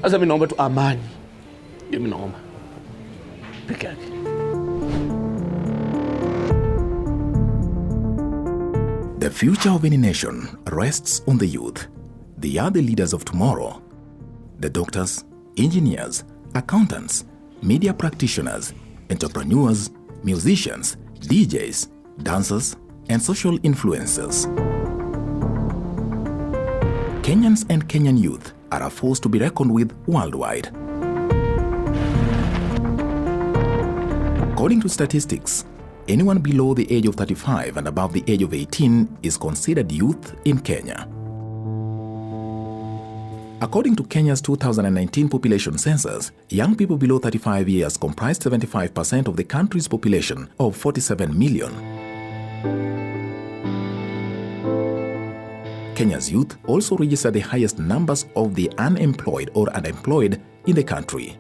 Sasa mimi naomba tu amani. Ndio mimi naomba. Peke yake. The future of any nation rests on the youth. They are the leaders of tomorrow. The doctors, engineers, accountants, media practitioners, entrepreneurs, musicians, DJs, dancers, and social influencers. Kenyans and Kenyan youth are a force to be reckoned with worldwide. According to statistics, anyone below the age of 35 and above the age of 18 is considered youth in Kenya. According to Kenya's 2019 population census, young people below 35 years comprised 75% of the country's population of 47 million. Kenya's youth also register the highest numbers of the unemployed or unemployed in the country.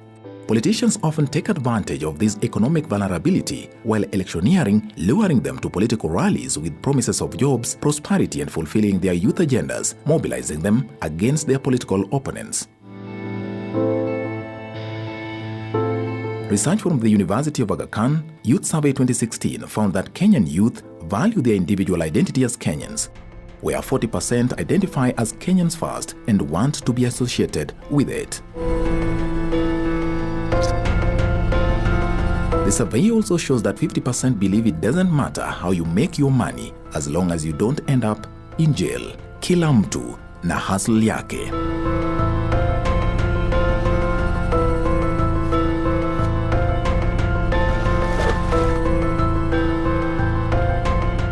Politicians often take advantage of this economic vulnerability while electioneering, luring them to political rallies with promises of jobs, prosperity, and fulfilling their youth agendas, mobilizing them against their political opponents. Research from the University of Aga Khan Youth Survey 2016 found that Kenyan youth value their individual identity as Kenyans, where 40% identify as Kenyans first and want to be associated with it. The survey also shows that 50% believe it doesn't matter how you make your money as long as you don't end up in jail. Kila mtu na hustle yake.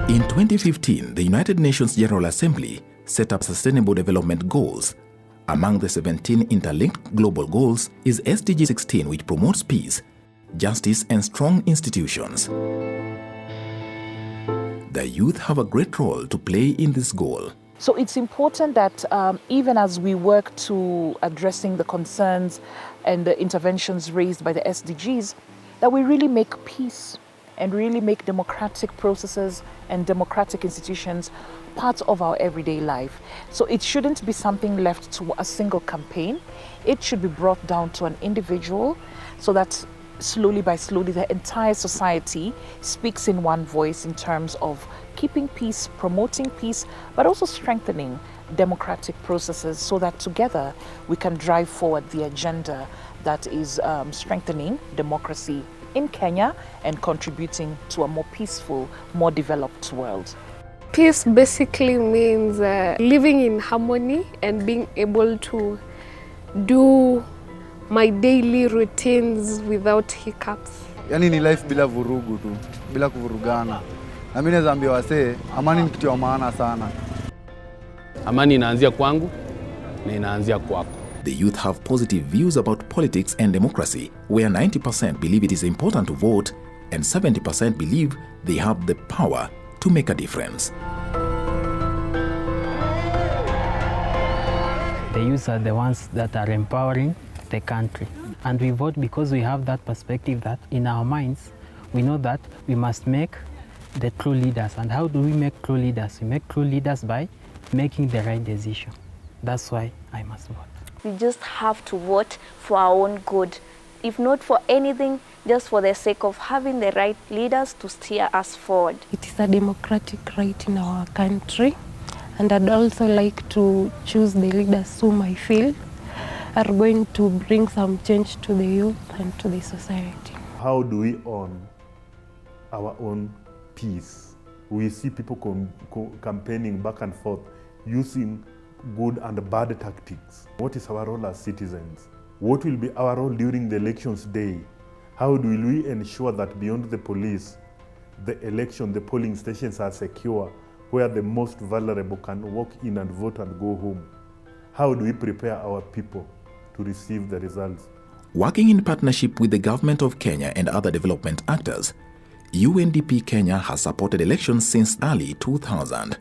In 2015, the United Nations General Assembly set up Sustainable Development Goals. Among the 17 interlinked global goals is SDG 16, which promotes peace, justice, and strong institutions. The youth have a great role to play in this goal. So it's important that even as we work to addressing the concerns and the interventions raised by the SDGs, that we really make peace and really make democratic processes and democratic institutions part of our everyday life. So it shouldn't be something left to a single campaign. It should be brought down to an individual so that slowly by slowly the entire society speaks in one voice in terms of keeping peace, promoting peace, but also strengthening democratic processes so that together we can drive forward the agenda that is strengthening democracy in Kenya and contributing to a more peaceful, more developed world. Peace basically means living in harmony and being able to do my daily routines without hiccups. Yani ni life bila vurugu tu, bila kuvurugana. Na mimi naweza ambia wasee, amani ni kitu ya maana sana. Amani inaanzia kwangu na inaanzia kwako. The youth have positive views about politics and democracy, where 90% believe it is important to vote and 70% believe they have the power to make a difference. The youth are the ones that are empowering the country. And we vote because we have that perspective that in our minds, we know that we must make the true leaders. And how do we make true leaders? We make true leaders by making the right decision. That's why I must vote. We just have to vote for our own good. If not for anything, just for the sake of having the right leaders to steer us forward. It is a democratic right in our country, and I'd also like to choose the leaders whom I feel are going to bring some change to the youth and to the society. How do we own our own peace? We see people campaigning back and forth using good and bad tactics. What is our role as citizens? What will be our role during the elections day? How will we ensure that beyond the police, the election, the polling stations are secure, where the most vulnerable can walk in and vote and go home? How do we prepare our people to receive the results? Working in partnership with the government of Kenya and other development actors, UNDP Kenya has supported elections since early 2000.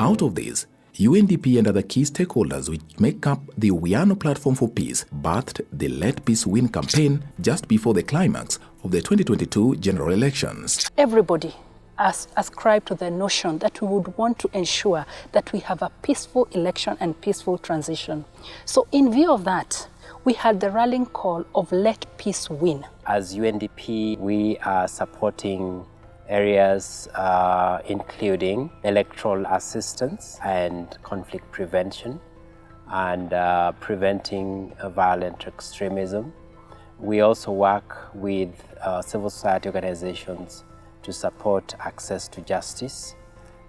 Out of this, UNDP and other key stakeholders which make up the Uwiano Platform for Peace birthed the Let Peace Win campaign just before the climax of the 2022 general elections. Everybody ascribe to the notion that we would want to ensure that we have a peaceful election and peaceful transition. So in view of that, we had the rallying call of Let Peace Win. As UNDP, we are supporting areas including electoral assistance and conflict prevention and preventing violent extremism. We also work with civil society organizations to support access to justice.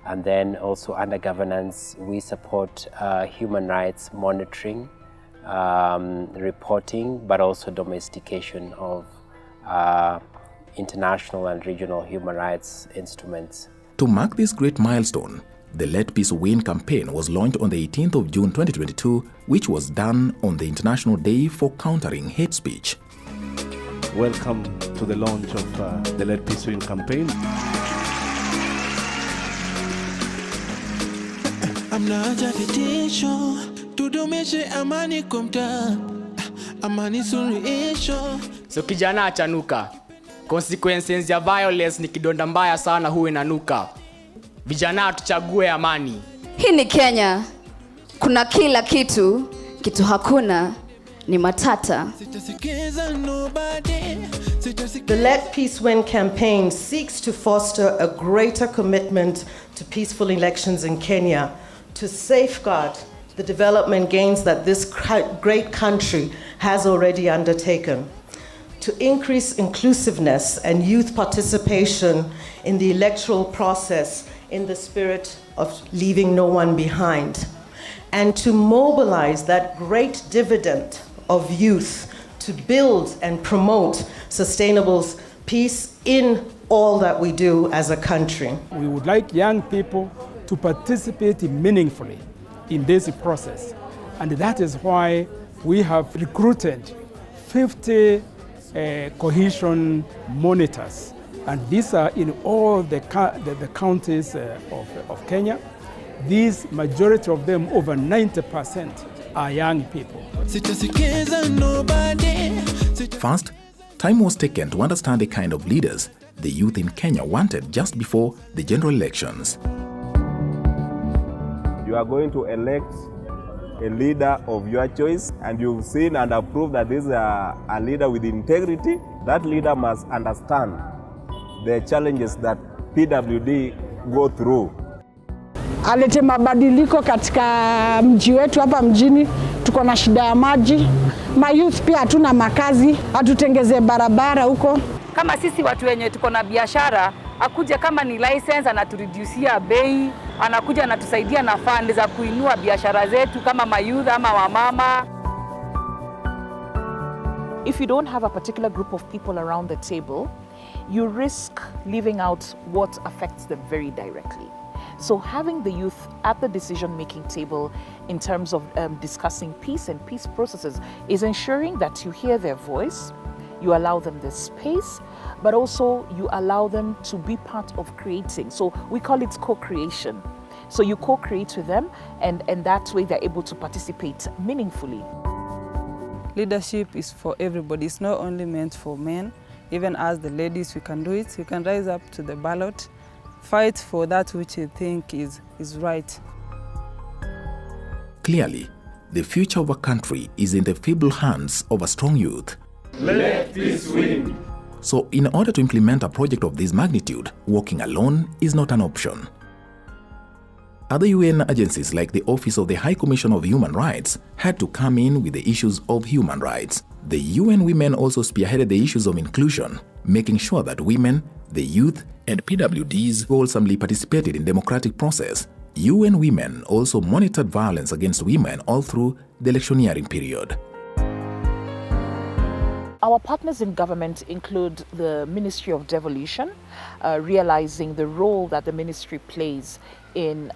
And then also under governance, we support human rights monitoring, reporting, but also domestication of international and regional human rights instruments. To mark this great milestone, the Let Peace Win campaign was launched on the 18th of June 2022, which was done on the International Day for Countering Hate Speech. Welcome to the launch of the Let Peace Win campaign. Amnaja vitisho tudumishe amani kwa mtaa, amani suluhisho. So kijana achanuka, consequences ya violence ni kidonda mbaya sana, huwe nanuka. Vijana tuchague amani. Hii ni Kenya, kuna kila kitu, kitu hakuna ni matata. The Let Peace Win campaign seeks to foster a greater commitment to peaceful elections in Kenya, to safeguard the development gains that this great country has already undertaken, to increase inclusiveness and youth participation in the electoral process in the spirit of leaving no one behind, and to mobilize that great dividend of youth to build and promote sustainable peace in all that we do as a country. We would like young people to participate meaningfully in this process, and that is why we have recruited 50 cohesion monitors, and these are in all the counties of Kenya. These majority of them, over 90%, are young people. First, time was taken to understand the kind of leaders the youth in Kenya wanted just before the general elections. You are going to elect a leader of your choice, and you've seen and approved that this is a leader with integrity. That leader must understand the challenges that PWD go through. Alete mabadiliko katika mji wetu hapa mjini. Tuko na shida ya maji, mayouth pia hatuna makazi, atutengeze barabara huko. Kama sisi watu wenye tuko na biashara, akuje kama ni license anatureducia bei, anakuja anatusaidia na fund za kuinua biashara zetu kama mayouth ama wamama. If you don't have a particular group of people around the table, you risk leaving out what affects them very directly. So having the youth at the decision-making table in terms of discussing peace and peace processes is ensuring that you hear their voice, you allow them the space, but also you allow them to be part of creating. So we call it co-creation. So you co-create with them, and that way they're able to participate meaningfully. Leadership is for everybody. It's not only meant for men. Even as the ladies, we can do it. We can rise up to the ballot, fight for that which you think is right. Clearly, the future of a country is in the feeble hands of a strong youth. Let peace win. So in order to implement a project of this magnitude, working alone is not an option. Other UN agencies like the Office of the High Commission of Human Rights had to come in with the issues of human rights. The UN Women also spearheaded the issues of inclusion, making sure that women, the youth, and PWDs wholesomely participated in democratic process. UN Women also monitored violence against women all through the electioneering period. Our partners in government include the Ministry of Devolution, realizing the role that the ministry plays in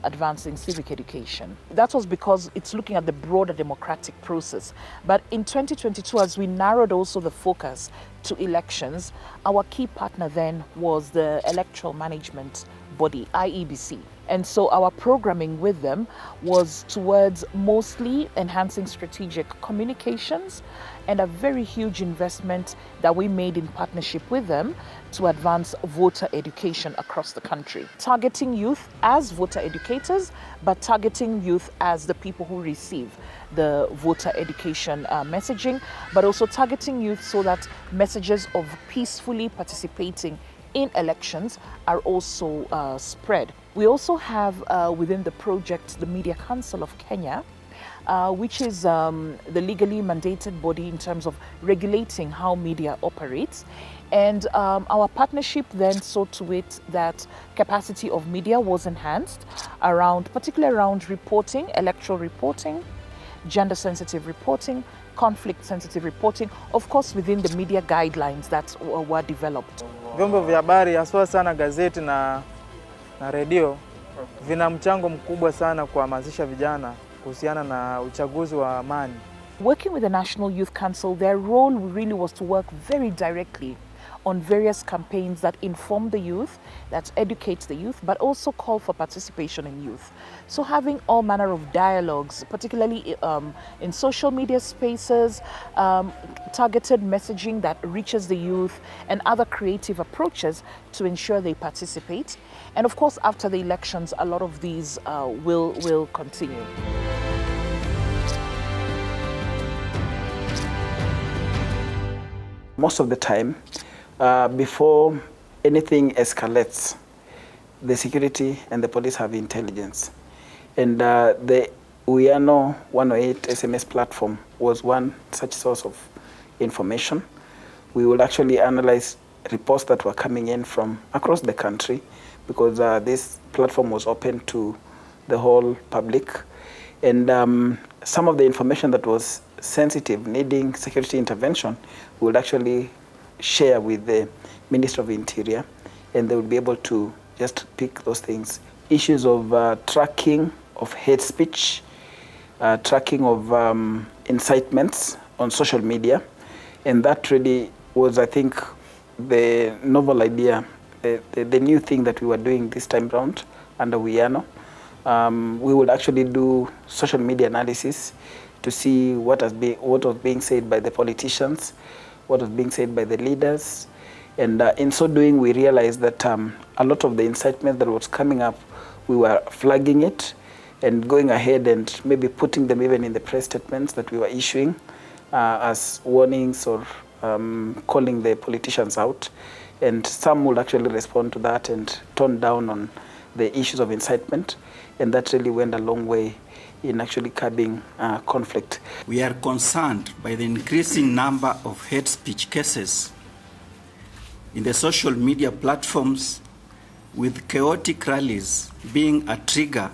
advancing civic education. That was because it's looking at the broader democratic process. But in 2022, as we narrowed also the focus to elections, our key partner then was the Electoral Management body, IEBC. And so our programming with them was towards mostly enhancing strategic communications and a very huge investment that we made in partnership with them to advance voter education across the country. Targeting youth as voter educators, but targeting youth as the people who receive the voter education messaging, but also targeting youth so that messages of peacefully participating in elections are also spread. We also have within the project the Media Council of Kenya, which is the legally mandated body in terms of regulating how media operates. And our partnership then saw to it that capacity of media was enhanced around, particularly around reporting, electoral reporting, gender-sensitive reporting, conflict-sensitive reporting, of course within the media guidelines that were developed. Vyombo vya habari haswa sana gazeti na redio vina mchango mkubwa sana kuhamasisha vijana kuhusiana na uchaguzi wa amani. Working with the National Youth Council, their role really was to work very directly on various campaigns that inform the youth, that educate the youth, but also call for participation in youth. So having all manner of dialogues, particularly in social media spaces, targeted messaging that reaches the youth, and other creative approaches to ensure they participate. And of course, after the elections, a lot of these will continue. Most of the time, before anything escalates, the security and the police have intelligence. And the UNDP 108 SMS platform was one such source of information. We would actually analyze reports that were coming in from across the country because this platform was open to the whole public. And some of the information that was sensitive, needing security intervention, we would actually share with the Minister of Interior, and they would be able to just pick those things. Issues of tracking of hate speech, tracking of incitements on social media, and that really was, I think, the novel idea, the new thing that we were doing this time round under UNDP. We would actually do social media analysis to see what was being said by the politicians, what was being said by the leaders. And in so doing, we realized that a lot of the incitement that was coming up, we were flagging it and going ahead and maybe putting them even in the press statements that we were issuing as warnings or calling the politicians out. And some would actually respond to that and tone down on the issues of incitement. And that really went a long way in actually curbing conflict. We are concerned by the increasing number of hate speech cases in the social media platforms, with chaotic rallies being a trigger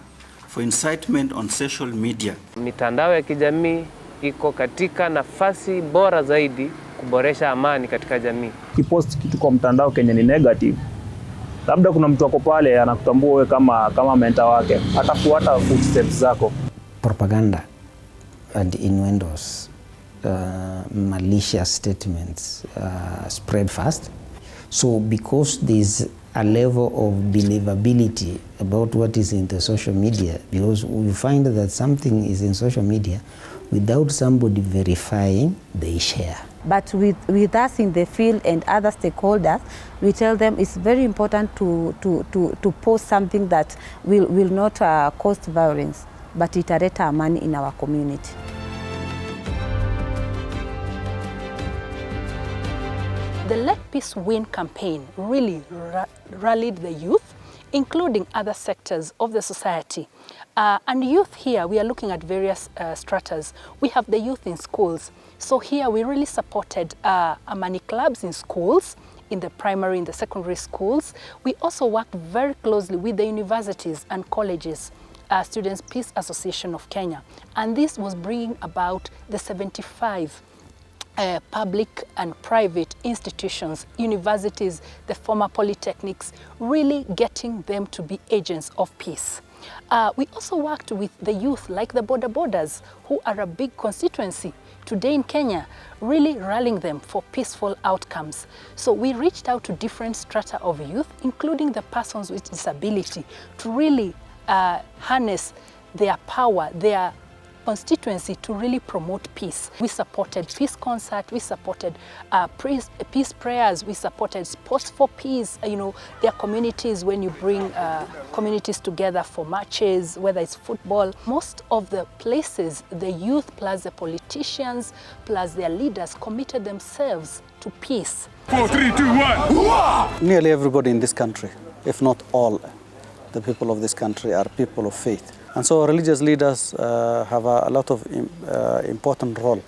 for incitement on social media. Mitandao ya kijamii iko katika nafasi bora zaidi kuboresha amani katika jamii. Kipost kitu kwa mtandao kenye ni negative, labda kuna mtu wako pale anakutambua wewe kama mentor wake, atafuata footsteps zako. Propaganda and innuendos, malicious statements spread fast. So because there's a level of believability about what is in the social media, because we find that something is in social media without somebody verifying, they share. But with us in the field and other stakeholders, we tell them it's very important to post something that will not cause violence, but italeta amani in our community. The Let Peace Win campaign really rallied the youth, including other sectors of the society. And youth here, we are looking at various stratas. We have the youth in schools. So here we really supported Amani clubs in schools, in the primary, in the secondary schools. We also worked very closely with the universities and colleges, Students' Peace Association of Kenya. And this was bringing about the 75 public and private institutions, universities, the former polytechnics, really getting them to be agents of peace. We also worked with the youth, like the borders, who are a big constituency today in Kenya, really rallying them for peaceful outcomes. So we reached out to different strata of youth, including the persons with disability, to really harness their power, their constituency to really promote peace. We supported peace concert, we supported peace prayers, we supported sports for peace. You know, there are communities when you bring communities together for matches, whether it's football. Most of the places, the youth plus the politicians plus their leaders committed themselves to peace. 4, 3, 2, 1. Nearly everybody in this country, if not all, the people of this country are people of faith. And so religious leaders have a lot of important role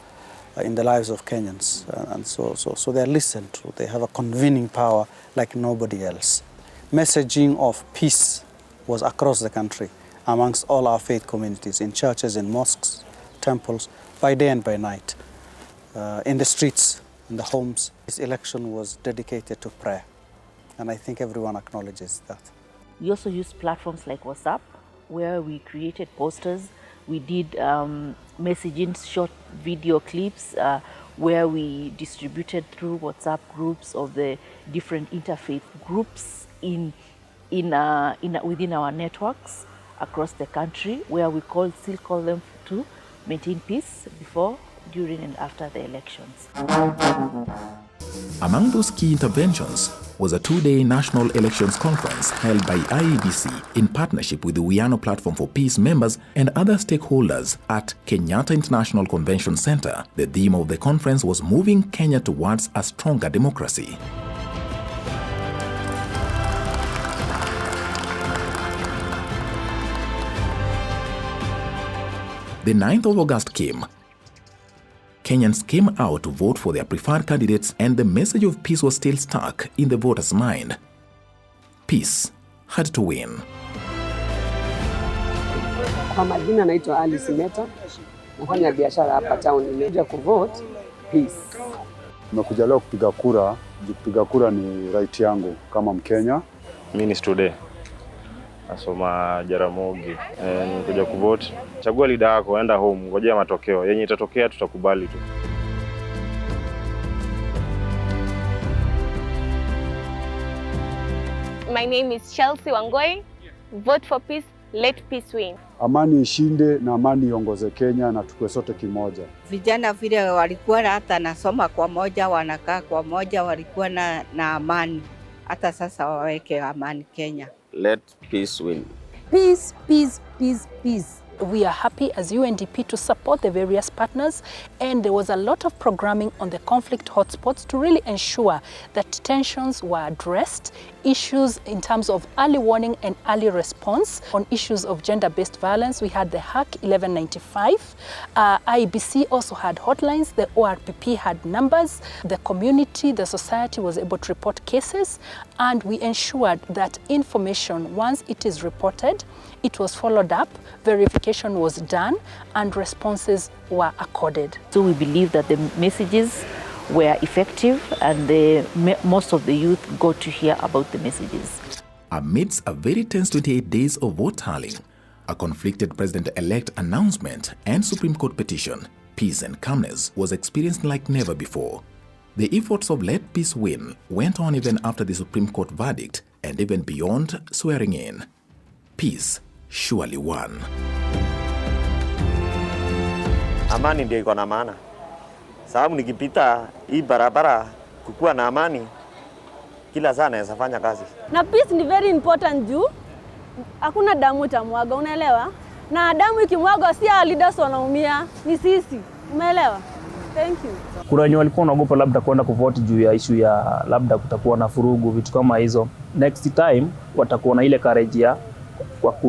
in the lives of Kenyans. And so they are listened to. They have a convening power like nobody else. Messaging of peace was across the country amongst all our faith communities, in churches, in mosques, temples, by day and by night, in the streets, in the homes. This election was dedicated to prayer. And I think everyone acknowledges that. We also used platforms like WhatsApp, where we created posters. We did messaging short video clips where we distributed through WhatsApp groups of the different interfaith groups within our networks across the country, where we still call them to maintain peace before, during and after the elections. Among those key interventions was a 2-day National Elections Conference held by IEBC in partnership with the UNDP Platform for Peace members and other stakeholders at Kenyatta International Convention Center. The theme of the conference was moving Kenya towards a stronger democracy. The 9th of August came. Kenyans came out to vote for their preferred candidates, and the message of peace was still stuck in the voters' mind. Peace had to win. Kwa majina naitwa Alice Meta, nafanya biashara hapa town. Nimekuja kuvote peace. Nimekuja leo kupiga kura. Kupiga kura ni right yangu kama Mkenya. Mimi ni student. Nasoma Jaramogi. Nimekuja kuvote. Chagua leader yako, enda home, ngojea matokeo. Yenye itatokea tutakubali tu. My name is Chelsea Wangoi. Vote for peace, let peace win. Amani ishinde na amani iongoze Kenya na tukue sote kimoja. Vijana vile walikuwa hata nasoma kwa moja, wanakaa kwa moja, walikuwa na amani. Hata sasa waweke amani Kenya. Let peace win. Peace, peace, peace, peace. We are happy as UNDP to support the various partners, and there was a lot of programming on the conflict hotspots to really ensure that tensions were addressed, issues in terms of early warning and early response. On issues of gender-based violence, we had the HAC 1195. IEBC also had hotlines, the ORPP had numbers, the community, the society was able to report cases, and we ensured that information, once it is reported, it was followed up, verification was done, and responses were accorded. So we believe that the messages were effective, and most of the youth got to hear about the messages. Amidst a very tense 28 days of vote tallying, a conflicted president-elect announcement and Supreme Court petition, peace and calmness was experienced like never before. The efforts of Let Peace Win went on even after the Supreme Court verdict and even beyond swearing in. Peace surely won. Amani ndio iko na maana. Sababu nikipita hii barabara kukuwa na amani, kila saa naweza fanya kazi. Na peace ni very important juu hakuna damu itamwaga, unaelewa? Na damu ikimwaga si leaders wanaumia, ni sisi. Umeelewa? Thank you. Kuna wenye walikuwa wanaogopa labda kwenda kuvote juu ya issue ya labda kutakuwa na furugu, vitu kama hizo. Next time watakuwa na ile courage ya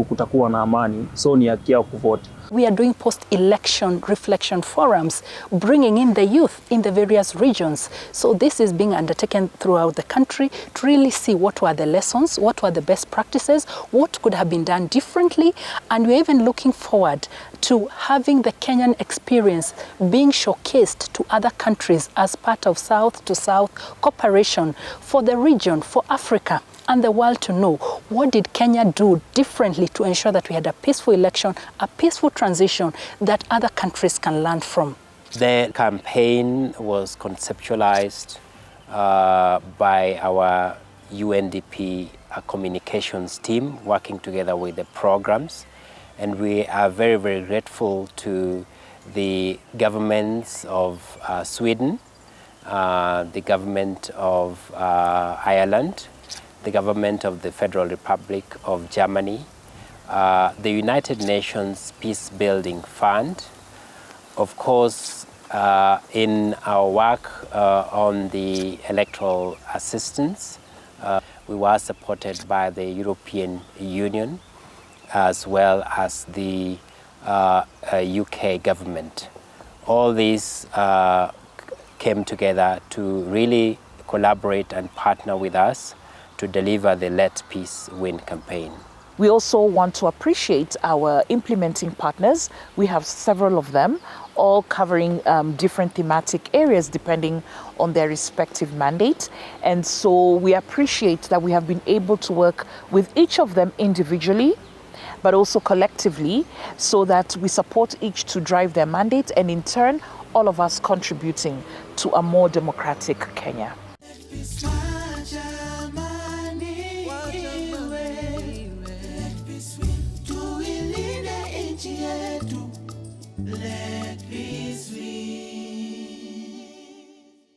kutakuwa na amani, so ni haki yao kuvote. We are doing post-election reflection forums, bringing in the youth in the various regions. So this is being undertaken throughout the country to really see what were the lessons, what were the best practices, what could have been done differently, and we're even looking forward to having the Kenyan experience being showcased to other countries as part of South-to-South cooperation for the region, for Africa, and the world to know what did Kenya do differently to ensure that we had a peaceful election, a peaceful transition that other countries can learn from. The campaign was conceptualized by our UNDP communications team working together with the programs, and we are very, very grateful to the governments of Sweden, the government of Ireland, the government of the Federal Republic of Germany, the United Nations Peace Building Fund. Of course, in our work on the electoral assistance, we were supported by the European Union as well as the UK government. All these came together to really collaborate and partner with us to deliver the Let Peace Win campaign. We also want to appreciate our implementing partners. We have several of them, all covering different thematic areas depending on their respective mandate. And so we appreciate that we have been able to work with each of them individually, but also collectively, so that we support each to drive their mandate, and in turn, all of us contributing to a more democratic Kenya. Let peace